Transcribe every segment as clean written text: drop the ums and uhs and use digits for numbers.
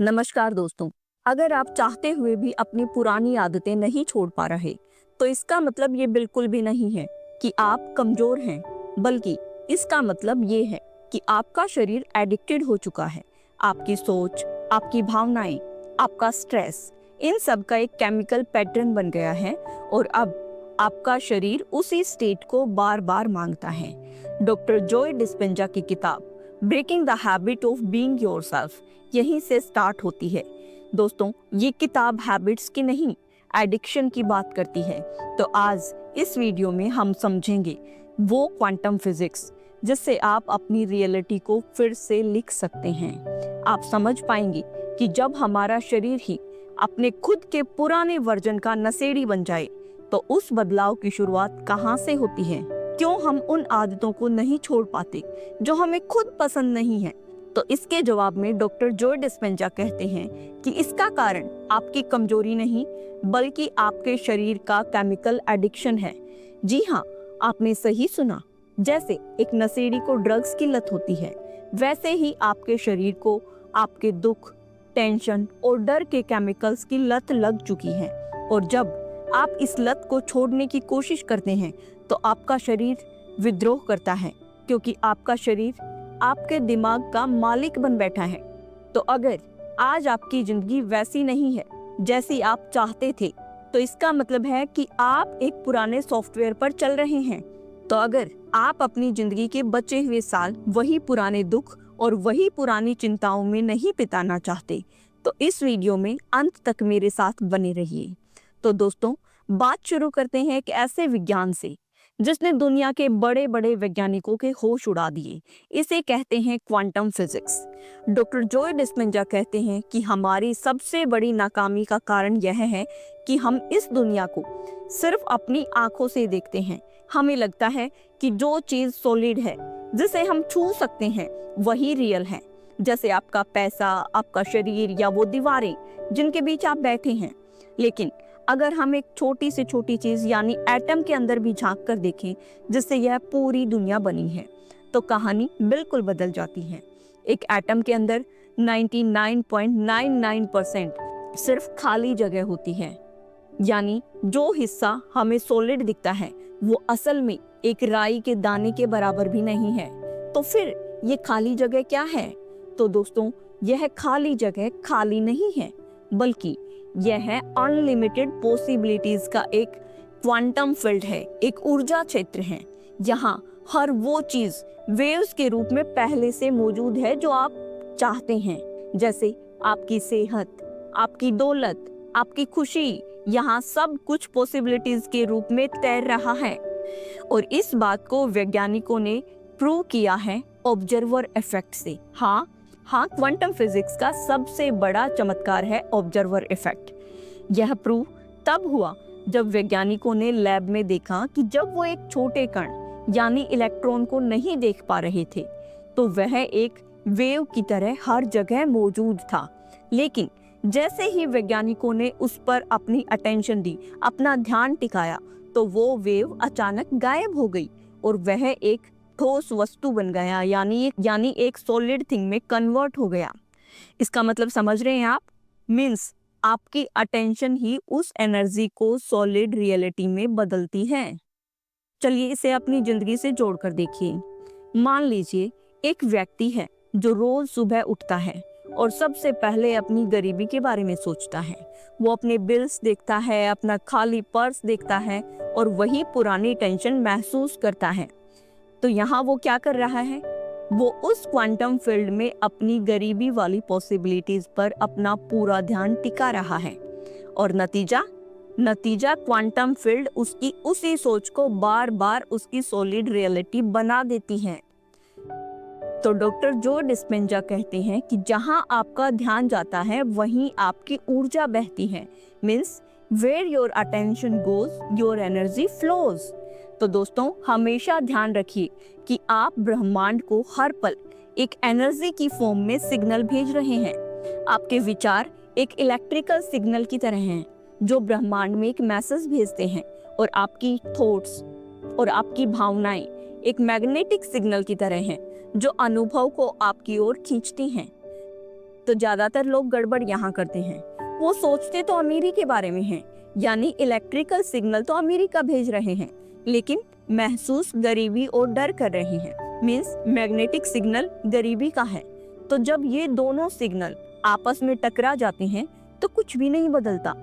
नमस्कार दोस्तों। अगर आप चाहते हुए भी अपनी पुरानी आदतें नहीं छोड़ पा रहे, तो इसका मतलब ये बिल्कुल भी नहीं है कि आप कमजोर हैं, बल्कि इसका मतलब ये है कि आपका शरीर एडिक्टेड हो चुका है। आपकी सोच, आपकी भावनाएं, आपका स्ट्रेस, इन सब का एक केमिकल पैटर्न बन गया है और अब आपका शरीर उसी स्टेट को बार बार मांगता है। डॉक्टर जॉय डिस्पेंजा की किताब breaking the habit of being yourself यहीं से स्टार्ट होती है। दोस्तों, ये किताब हैबिट्स की नहीं, एडिक्शन की बात करती है। तो आज इस वीडियो में हम समझेंगे वो क्वांटम फिजिक्स जिससे आप अपनी रियलिटी को फिर से लिख सकते हैं। आप समझ पाएंगे कि जब हमारा शरीर ही अपने खुद के पुराने वर्जन का नशेड़ी बन जाए, तो उस बदलाव की शुरुआत कहाँ से होती है। क्यों हम उन आदतों को नहीं छोड़ पाते जो हमें खुद पसंद नहीं है। तो इसके जवाब में डॉक्टर जॉय डिस्पेंजा कहते हैं कि इसका कारण आपकी कमजोरी नहीं, बल्कि आपके शरीर का केमिकल एडिक्शन है। जी हाँ, आपने सही सुना। जैसे एक नशेड़ी को ड्रग्स की लत होती है, वैसे ही आपके शरीर को आपके दुख, टेंशन और डर के केमिकल्स की लत लग चुकी है। और जब आप इस लत को छोड़ने की कोशिश करते हैं, तो आपका शरीर विद्रोह करता है, क्योंकि आपका शरीर आपके दिमाग का मालिक बन बैठा है। तो अगर आज आपकी जिंदगी वैसी नहीं है जैसी आप चाहते थे, तो इसका मतलब है कि आप एक पुराने सॉफ्टवेयर पर चल रहे हैं। तो अगर आप अपनी जिंदगी के बचे हुए साल वही पुराने दुख और वही पुरानी चिंताओं में नहीं बिताना चाहते, तो इस वीडियो में अंत तक मेरे साथ बने रहिए। तो दोस्तों, बात शुरू करते हैं एक ऐसे विज्ञान से जिसने दुनिया के बड़े बड़े वैज्ञानिकों के होश उड़ा दिए। इसे कहते हैं quantum physics. Doctor Joy Dispenza कहते हैं कि हमारी सबसे बड़ी नाकामी का कारण यह है कि हम इस दुनिया को सिर्फ अपनी आंखों से देखते हैं। हमें लगता है कि जो चीज सॉलिड है, जिसे हम छू सकते हैं, वही रियल है। जैसे आपका पैसा, आपका शरीर या वो दीवारें जिनके बीच आप बैठे हैं। लेकिन अगर हम एक छोटी से छोटी चीज यानी एटम के अंदर भी झांक कर देखें, जिससे यह पूरी दुनिया बनी है, तो कहानी बिल्कुल बदल जाती है। एक एटम के अंदर 99.99% सिर्फ खाली जगह होती है, यानी जो हिस्सा हमें सॉलिड दिखता है वो असल में एक राई के दाने के बराबर भी नहीं है। तो फिर ये खाली जगह क्या है? तो दोस्तों, यह खाली जगह खाली नहीं है, बल्कि यह है अनलिमिटेड पॉसिबिलिटीज का एक क्वांटम फील्ड है, एक ऊर्जा क्षेत्र है। यहाँ हर वो चीज वेव्स के रूप में पहले से मौजूद है जो आप चाहते हैं। जैसे आपकी सेहत, आपकी दौलत, आपकी खुशी, यहाँ सब कुछ पॉसिबिलिटीज के रूप में तैर रहा है। और इस बात को वैज्ञानिकों ने प्रूव किया है ऑब्जर्वर इफेक्ट से। हाँ, क्वांटम फिजिक्स का सबसे बड़ा चमत्कार है ऑब्जर्वर इफेक्ट। यह प्रूव तब हुआ जब वैज्ञानिकों ने लैब में देखा कि जब वो एक छोटे कण यानी इलेक्ट्रॉन को नहीं देख पा रहे थे, तो वह एक वेव की तरह हर जगह मौजूद था। लेकिन जैसे ही वैज्ञानिकों ने उस पर अपनी अटेंशन दी, अपना ध्यान टिकाया, तो वो वेव अचानक गायब हो गई और वह एक ठोस वस्तु बन गया, यानी एक सॉलिड थिंग में कन्वर्ट हो गया। इसका मतलब समझ रहे हैं आप? मीन्स आपकी अटेंशन ही उस एनर्जी को सॉलिड रियलिटी में बदलती है। चलिए इसे अपनी जिंदगी से जोड़कर देखिए। मान लीजिए एक व्यक्ति है जो रोज सुबह उठता है और सबसे पहले अपनी गरीबी के बारे में सोचता है। वो अपने बिल्स देखता है, अपना खाली पर्स देखता है और वही पुरानी टेंशन महसूस करता है। तो यहाँ वो क्या कर रहा है? वो उस क्वांटम फील्ड में अपनी गरीबी वाली पॉसिबिलिटीज पर अपना पूरा ध्यान टिका रहा है। और नतीजा क्वांटम फील्ड उसकी उसी सोच को बार बार उसकी सॉलिड रियलिटी बना देती है। तो डॉक्टर जो डिस्पेंजा कहते हैं कि जहां आपका ध्यान जाता है, वहीं आपकी ऊर्जा बहती है। Means where your attention goes your energy flows. तो दोस्तों, हमेशा ध्यान रखिए कि आप ब्रह्मांड को हर पल एक एनर्जी की फॉर्म में सिग्नल भेज रहे हैं। आपके विचार एक इलेक्ट्रिकल सिग्नल की तरह हैं जो ब्रह्मांड में एक मैसेज भेजते हैं, और आपकी थॉट्स और आपकी भावनाएं एक मैग्नेटिक सिग्नल की तरह हैं जो अनुभव को आपकी ओर खींचती हैं। तो ज्यादातर लोग गड़बड़ यहाँ करते हैं। वो सोचते तो अमीरी के बारे में हैं, यानी इलेक्ट्रिकल सिग्नल तो अमेरिका भेज रहे हैं, लेकिन महसूस गरीबी और डर कर रहे हैं। मीन्स मैग्नेटिक सिग्नल गरीबी का है। तो जब ये दोनों सिग्नल आपस में टकरा जाते हैं तो कुछ भी नहीं बदलता।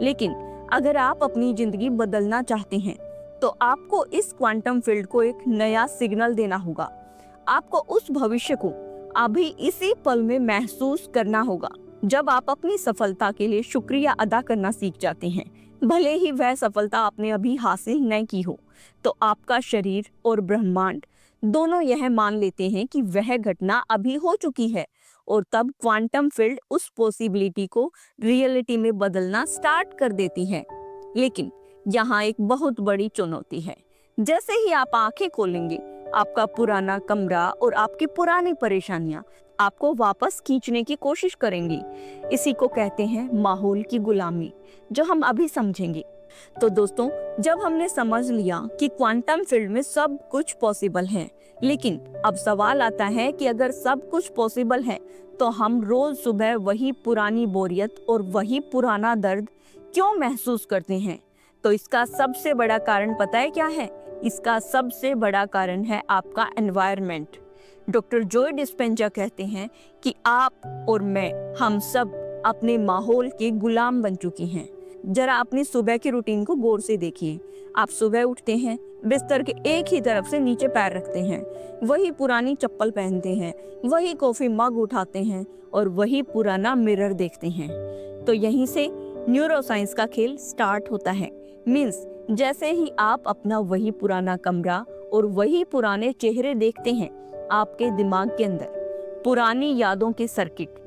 लेकिन अगर आप अपनी जिंदगी बदलना चाहते हैं तो आपको इस क्वांटम फील्ड को एक नया सिग्नल देना होगा। आपको उस भविष्य को अभी इसी पल में महसूस करना होगा जब आप अपनी सफलता के लिए शुक्रिया अदा करना सीख जाते हैं, भले ही वह सफलता आपने अभी हासिल न की हो। तो आपका शरीर और ब्रह्मांड दोनों यह मान लेते हैं कि वह घटना अभी हो चुकी है, और तब क्वांटम फील्ड उस पॉसिबिलिटी को रियलिटी में बदलना स्टार्ट कर देती है। लेकिन यहाँ एक बहुत बड़ी चुनौती है। जैसे ही आप आंखें खोलेंगे, आपका पुराना कमरा और आपकी पुरानी परेशानियां आपको वापस खींचने की कोशिश करेंगी। इसी को कहते हैं माहौल की गुलामी, जो हम अभी समझेंगे। तो दोस्तों, जब हमने समझ लिया कि क्वांटम फील्ड में सब कुछ पॉसिबल है, लेकिन अब सवाल आता है कि अगर सब कुछ पॉसिबल है तो हम रोज सुबह वही पुरानी बोरियत और वही पुराना दर्द क्यों महसूस करते हैं? तो इसका सबसे बड़ा कारण पता है क्या है? इसका सबसे बड़ा कारण है आपका एनवायरनमेंट। डॉक्टर जॉय डिस्पेंजा कहते हैं कि आप और मैं, हम सब अपने माहौल के गुलाम बन चुके हैं। जरा अपनी सुबह की रूटीन को गौर से देखिए। आप सुबह उठते हैं, बिस्तर के एक ही तरफ से नीचे पैर रखते हैं, वही पुरानी चप्पल पहनते हैं, वही कॉफी मग उठाते हैं और वही पुराना मिरर देखते हैं। तो यहीं से न्यूरोसाइंस का खेल स्टार्ट होता है। मीन्स जैसे ही आप अपना वही पुराना कमरा और वही पुराने चेहरे देखते हैं, आपके दिमाग के अंदर पुरानी यादों के सर्किट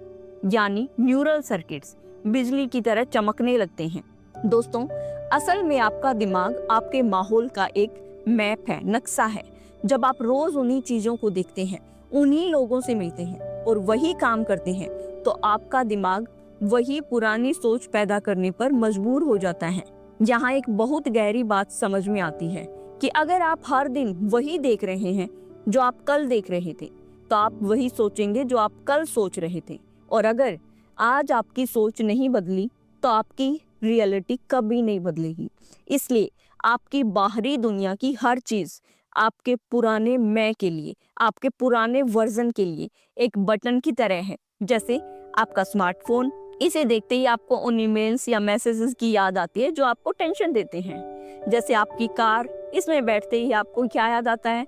यानी न्यूरल सर्किट्स बिजली की तरह चमकने लगते हैं। दोस्तों, असल में आपका दिमाग आपके माहौल का एक मैप है, नक्शा है। जब आप रोज उन्हीं चीजों को देखते हैं, उन्हीं लोगों से मिलते हैं और वही काम करते हैं, तो आपका दिमाग वही पुरानी सोच पैदा करने पर मजबूर हो जाता है। यहाँ एक बहुत गहरी बात समझ में आती है कि अगर आप हर दिन वही देख रहे हैं जो आप कल देख रहे थे, तो आप वही सोचेंगे जो आप कल सोच रहे थे। और अगर आज आपकी सोच नहीं बदली तो आपकी रियलिटी कभी नहीं बदलेगी। इसलिए आपकी बाहरी दुनिया की हर चीज आपके पुराने मैं के लिए, आपके पुराने वर्जन के लिए एक बटन की तरह है। जैसे आपका स्मार्टफोन, इसे देखते ही आपको उन ईमेल्स या मैसेजेस की याद आती है जो आपको टेंशन देते हैं। जैसे आपकी कार, इसमें बैठते ही आपको क्या याद आता है?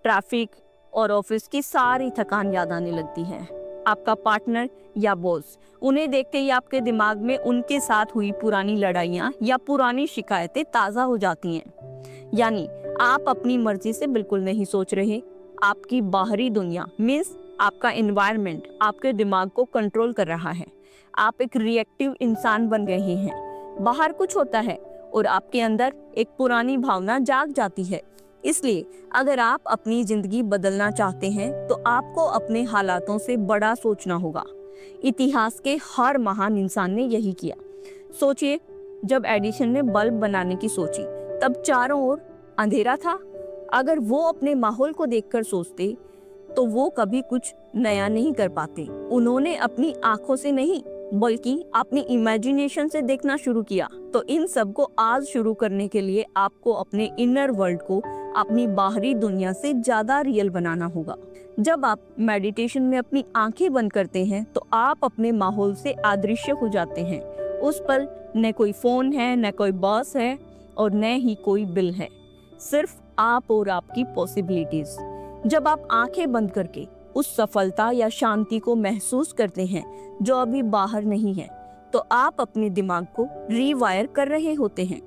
ट्रैफिक और ऑफिस की सारी थकान याद आने लगती है। आपका पार्टनर या बॉस, उन्हें देखते ही आपके दिमाग में उनके साथ हुई पुरानी लड़ाइयाँ या पुरानी शिकायतें ताज़ा हो जाती हैं। यानी आप अपनी मर्जी से बिल्कुल नहीं सोच रहे। आपकी बाहरी दुनिया मीन्स आपका एनवायरनमेंट आपके दिमाग को कंट्रोल कर रहा है। आप एक रिएक्टिव इंसान बन रहे हैं। बाहर कुछ होता है और आपके अंदर एक पुरानी भावना जाग जाती है। इसलिए अगर आप अपनी जिंदगी बदलना चाहते हैं तो आपको अपने हालातों से बड़ा सोचना होगा। इतिहास के हर महान इंसान ने यही किया। सोचिए, जब एडिसन ने बल्ब बनाने की सोची, तब चारों ओर अंधेरा था। अगर वो अपने माहौल को देखकर सोचते तो वो कभी कुछ नया नहीं कर पाते। उन्होंने अपनी आंखों से नहीं बल्कि अपनी इमेजिनेशन से देखना शुरू किया। तो इन सब को आज शुरू करने के लिए आपको अपने इनर वर्ल्ड को अपनी बाहरी दुनिया से ज्यादा रियल बनाना होगा। जब आप मेडिटेशन में अपनी आंखें बंद करते हैं तो आप अपने माहौल से अदृश्य हो जाते हैं। उस पर न कोई फोन है, न कोई बॉस है और न ही कोई बिल है, सिर्फ आप और आपकी पॉसिबिलिटीज। जब आप आंखें बंद करके उस सफलता या शांति को महसूस करते हैं जो अभी बाहर नहीं है, तो आप अपने दिमाग को रीवायर कर रहे होते हैं।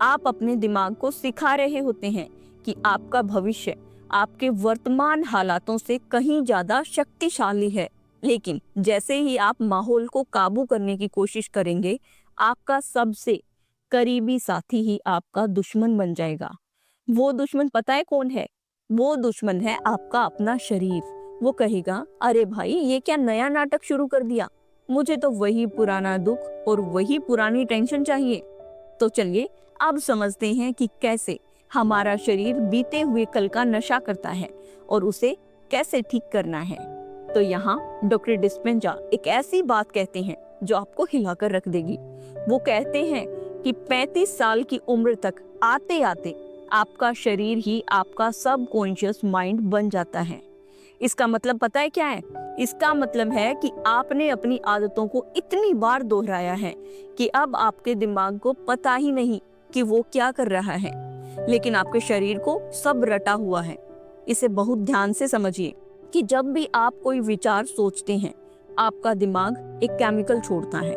आप अपने दिमाग को सिखा रहे होते हैं कि आपका भविष्य आपके वर्तमान हालातों से कहीं ज्यादा शक्तिशाली है। लेकिन जैसे ही आप माहौल को काबू करने की कोशिश करेंगे, आपका सबसे करीबी साथी ही आपका दुश्मन बन जाएगा। वो दुश्मन पता है कौन है? वो दुश्मन है आपका अपना शरीर। वो कहेगा, अरे भाई, ये क्या नया नाटक शुरू कर दिया? मुझे तो वही पुराना दुख और वही पुरानी टेंशन चाहिए। तो चलिए अब समझते हैं कि कैसे हमारा शरीर बीते हुए कल का नशा करता है और उसे कैसे ठीक करना है। तो यहाँ डॉक्टर डिस्पेंजा एक ऐसी बात कहते हैं जो आपको हिलाकर रख देगी। वो कहते हैं कि 35 साल की उम्र तक आते आते आपका शरीर ही आपका सबकॉन्शियस माइंड बन जाता है। इसका मतलब पता है क्या है? इसका मतलब है कि आपने अपनी आदतों को इतनी बार दोहराया है कि अब आपके दिमाग को पता ही नहीं कि वो क्या कर रहा है, लेकिन आपके शरीर को सब रटा हुआ है। इसे बहुत ध्यान से समझिए कि जब भी आप कोई विचार सोचते हैं, आपका दिमाग एक केमिकल छोड़ता है।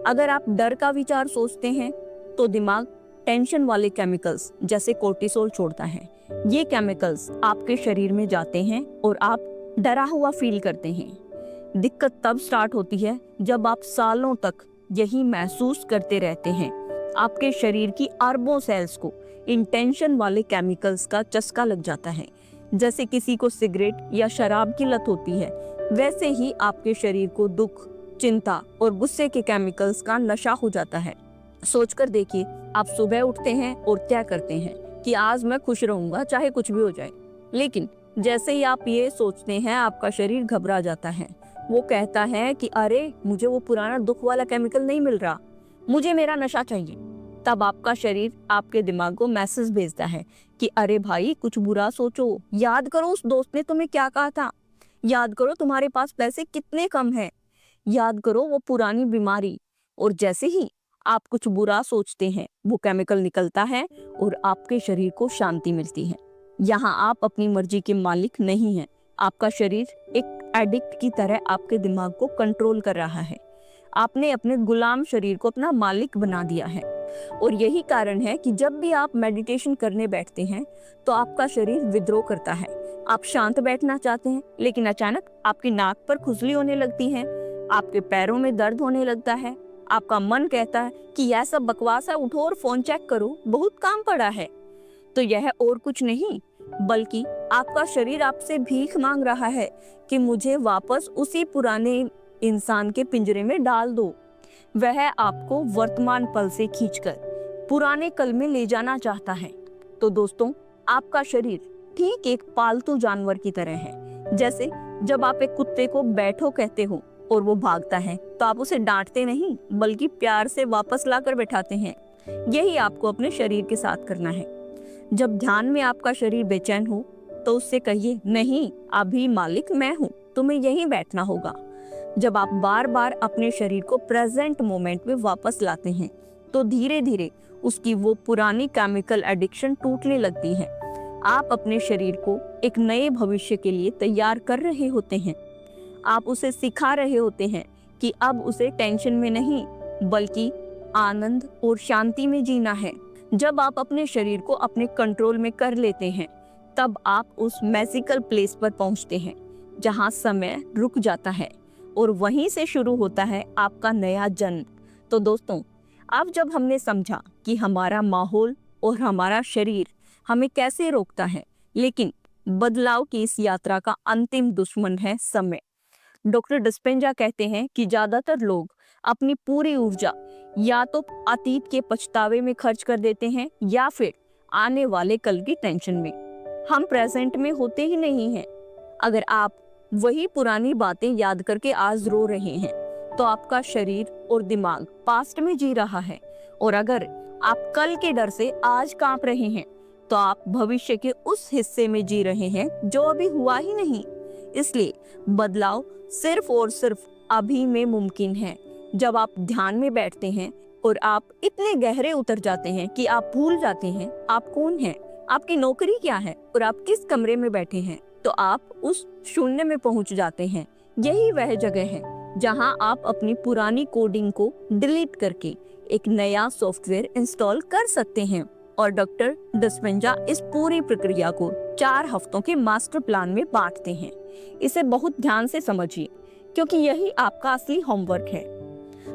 अगर आप डर का विचार सोचते हैं तो दिमाग टेंशन वाले केमिकल्स जैसे कोर्टिसोल छोड़ता है। ये केमिकल्स आपके शरीर में जाते हैं और आप डरा हुआ फील करते हैं। दिक्कत तब स्टार्ट होती है जब आप सालों तक यही महसूस करते रहते हैं। आपके शरीर की अरबों सेल्स को इन टेंशन वाले केमिकल्स का चस्का लग जाता है। जैसे किसी को सिगरेट या शराब की लत होती है, वैसे ही आपके शरीर को दुख, चिंता और गुस्से के केमिकल्स का नशा हो जाता है। सोचकर देखिए, आप सुबह उठते हैं और क्या करते हैं कि आज मैं खुश रहूंगा चाहे कुछ भी हो जाए, लेकिन जैसे ही आप ये सोचते हैं आपका शरीर घबरा जाता है। वो कहता है कि अरे मुझे वो पुराना दुख वाला केमिकल नहीं मिल रहा, मुझे मेरा नशा चाहिए। तब आपका शरीर आपके दिमाग को मैसेज भेजता है कि अरे भाई कुछ बुरा सोचो, याद करो उस दोस्त ने तुम्हें क्या कहा था, याद करो तुम्हारे पास पैसे कितने कम हैं, याद करो वो पुरानी बीमारी। और जैसे ही आप कुछ बुरा सोचते हैं वो केमिकल निकलता है और आपके शरीर को शांति मिलती है। यहाँ आप अपनी मर्जी के मालिक नहीं हैं। आपका शरीर एक एडिक्ट की तरह आपके दिमाग को कंट्रोल कर रहा है। आपने अपने गुलाम शरीर को अपना मालिक बना दिया है। और यही कारण है कि जब भी आप मेडिटेशन करने बैठते हैं तो आपका शरीर विद्रोह करता है। आप शांत बैठना चाहते हैं, लेकिन अचानक आपकी नाक पर खुजली होने लगती है, आपके पैरों में दर्द होने लगता है। आपका मन कहता है कि यह सब बकवास है, उठो और फोन चेक करो, बहुत काम पड़ा है। तो यह और कुछ नहीं बल्कि आपका शरीर आपसे भीख मांग रहा है कि मुझे वापस उसी पुराने इंसान के पिंजरे में डाल दो। वह आपको वर्तमान पल से खींचकर पुराने कल में ले जाना चाहता है। तो दोस्तों, आपका शरीर ठीक एक पालतू जानवर की तरह है। जैसे जब आप एक कुत्ते को बैठो कहते हो और वो भागता है तो आप उसे डांटते नहीं बल्कि प्यार से वापस लाकर बैठाते हैं। यही आपको अपने शरीर के साथ करना है। जब ध्यान में आपका शरीर बेचैन हो तो उससे कहिए, नहीं, अभी मालिक मैं हूँ, तुम्हें यहीं बैठना होगा। जब आप बार बार अपने शरीर को प्रेजेंट मोमेंट में वापस लाते हैं तो धीरे धीरे उसकी वो पुरानी केमिकल एडिक्शन टूटने लगती है। आप अपने शरीर को एक नए भविष्य के लिए तैयार कर रहे होते हैं। आप उसे सिखा रहे होते हैं कि अब उसे टेंशन में नहीं बल्कि आनंद और शांति में जीना है। जब आप अपने शरीर को अपने कंट्रोल में कर लेते हैं तब आप उस मैजिकल प्लेस पर पहुंचते हैं जहां समय रुक जाता है और वहीं से शुरू होता है आपका नया जन्म। तो दोस्तों, अब जब हमने समझा कि हमारा माहौल और हमारा शरीर हमें कैसे रोकता है, लेकिन बदलाव की इस यात्रा का अंतिम दुश्मन है समय। डॉक्टर डिस्पेंजा कहते हैं कि ज्यादातर लोग अपनी पूरी ऊर्जा या तो अतीत के पछतावे में खर्च कर देते हैं या फिर आने वाले कल की टेंशन में। हम प्रेजेंट में होते ही नहीं हैं। अगर आप वही पुरानी बातें याद करके आज रो रहे हैं तो आपका शरीर और दिमाग पास्ट में जी रहा है, और अगर आप कल के डर से आज कांप रहे हैं तो आप भविष्य के उस हिस्से में जी रहे हैं जो अभी हुआ ही नहीं। इसलिए बदलाव सिर्फ और सिर्फ अभी में मुमकिन है। जब आप ध्यान में बैठते हैं और आप इतने गहरे उतर जाते हैं कि आप भूल जाते हैं आप कौन हैं, आपकी नौकरी क्या है और आप किस कमरे में बैठे हैं, तो आप उस शून्य में पहुंच जाते हैं। यही वह जगह है जहां आप अपनी पुरानी कोडिंग को डिलीट करके एक नया सॉफ्टवेयर इंस्टॉल कर सकते हैं। और डॉक्टर डिस्पेंजा इस पूरी प्रक्रिया को 4 हफ्तों के मास्टर प्लान में बांटते हैं। इसे बहुत ध्यान से समझिए क्योंकि यही आपका असली होमवर्क है।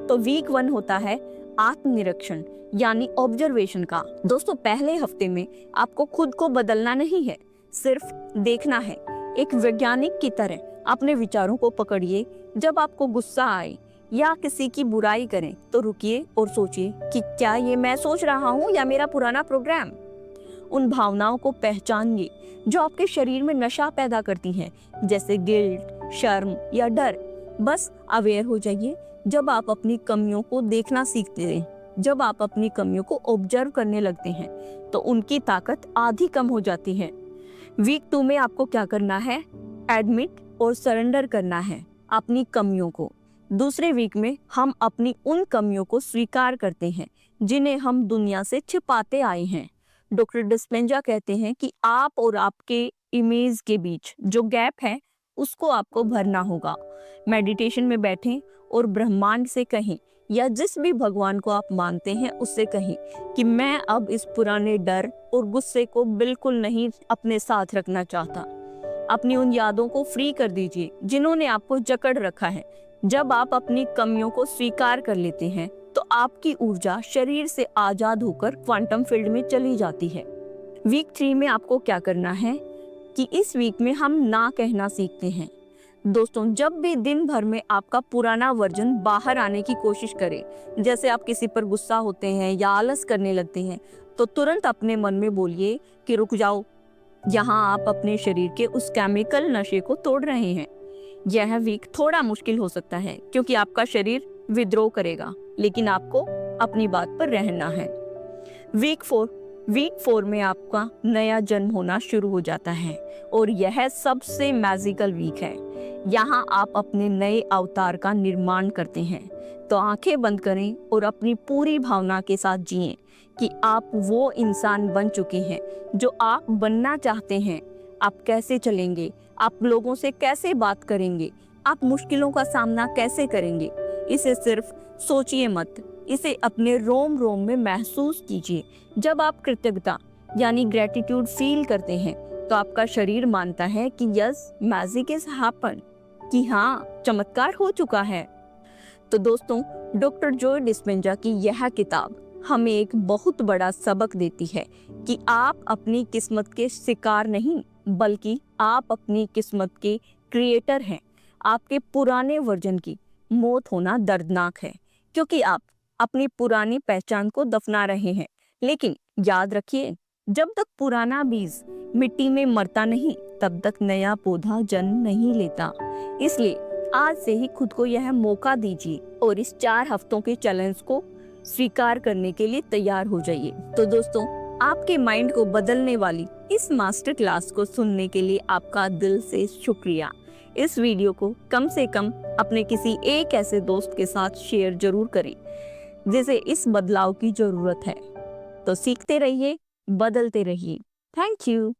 तो वीक 1 होता है आत्मनिरीक्षण यानी ऑब्जर्वेशन का। दोस्तों, पहले हफ्ते में आपको खुद को बदलना नहीं है, सिर्फ देखना है। एक वैज्ञानिक की तरह अपने विचारों को पकड़िए। जब आपको गुस्सा आए या किसी की बुराई करें तो रुकिए और सोचिए कि क्या ये मैं सोच रहा हूँ या मेरा पुराना प्रोग्राम। उन भावनाओं को पहचानिए जो आपके शरीर में नशा पैदा करती हैं, जैसे गिल्ट, शर्म या डर। बस अवेयर हो जाइए। जब आप अपनी कमियों को देखना सीखते हैं, जब आप अपनी कमियों को ऑब्जर्व करने लगते हैं, तो उनकी ताकत आधी कम हो जाती है। वीक 2 में आपको क्या करना है? एडमिट और सरेंडर करना है अपनी कमियों को। दूसरे वीक में हम अपनी उन कमियों को स्वीकार करते हैं जिन्हें हम दुनिया से छिपाते आए हैं। डॉक्टर डिस्पेंजा कहते हैं कि आप और आपके इमेज के बीच जो गैप है उसको आपको भरना होगा। मेडिटेशन में बैठें और ब्रह्मांड से कहें, या जिस भी भगवान को आप मानते हैं उससे कहें कि मैं अब इस पुराने डर और गुस्से को बिल्कुल नहीं अपने साथ रखना चाहता। अपनी उन यादों को फ्री कर दीजिए जिन्होंने आपको जकड़ रखा है। जब आप अपनी कमियों को स्वीकार कर लेते हैं तो आपकी ऊर्जा शरीर से आजाद होकर क्वांटम फील्ड में चली जाती है। वीक 3 में आपको क्या करना है कि इस वीक में हम ना कहना सीखते हैं। दोस्तों, जब भी दिन भर में आपका पुराना वर्जन बाहर आने की कोशिश करे, जैसे आप किसी पर गुस्सा होते हैं या आलस करने लगते हैं, तो तुरंत अपने मन में बोलिए कि रुक जाओ, यहाँ आप अपने शरीर के उस केमिकल नशे को तोड़ रहे हैं। यह वीक थोड़ा मुश्किल हो सकता है क्योंकि आपका शरीर विद्रोह करेगा, लेकिन आपको अपनी बात पर रहना है। वीक 4 में आपका नया जन्म होना शुरू हो जाता है और यह सबसे मैजिकल वीक है। यहाँ आप अपने नए अवतार का निर्माण करते हैं। तो आंखें बंद करें और अपनी पूरी भावना के साथ जिएं कि आप वो इंसान बन चुके हैं जो आप बनना चाहते हैं। आप कैसे चलेंगे, आप लोगों से कैसे बात करेंगे, आप मुश्किलों का सामना कैसे करेंगे, इसे सिर्फ सोचिए मत, इसे अपने रोम रोम में महसूस कीजिए। जब आप कृतज्ञता यानी ग्रेटिट्यूड फील करते हैं तो आपका शरीर मानता है कि यस, मैजिक इज हैपन, कि हाँ, चमत्कार हो चुका है। तो दोस्तों, डॉक्टर जॉय डिस्पेंजा की यह किताब हमें एक बहुत बड़ा सबक देती है कि आप अपनी किस्मत के शिकार नहीं, बल्कि आप अपनी किस्मत के क्रिएटर हैं। आपके पुराने वर्जन की मौत होना दर्दनाक है क्योंकि आप अपनी पुरानी पहचान को दफना रहे हैं। लेकिन याद रखिए, जब तक पुराना बीज मिट्टी में मरता नहीं, तब तक नया पौधा जन्म नहीं लेता। इसलिए आज से ही खुद को यह मौका दीजिए और इस 4 हफ्तों के चैलेंज को स्वीकार करने के लिए तैयार हो जाइए। तो दोस्तों, आपके माइंड को बदलने वाली इस मास्टर क्लास को सुनने के लिए आपका दिल से शुक्रिया। इस वीडियो को कम से कम अपने किसी एक ऐसे दोस्त के साथ शेयर जरूर करें जिसे इस बदलाव की जरूरत है। तो सीखते रहिए, बदलते रहिए। Thank you.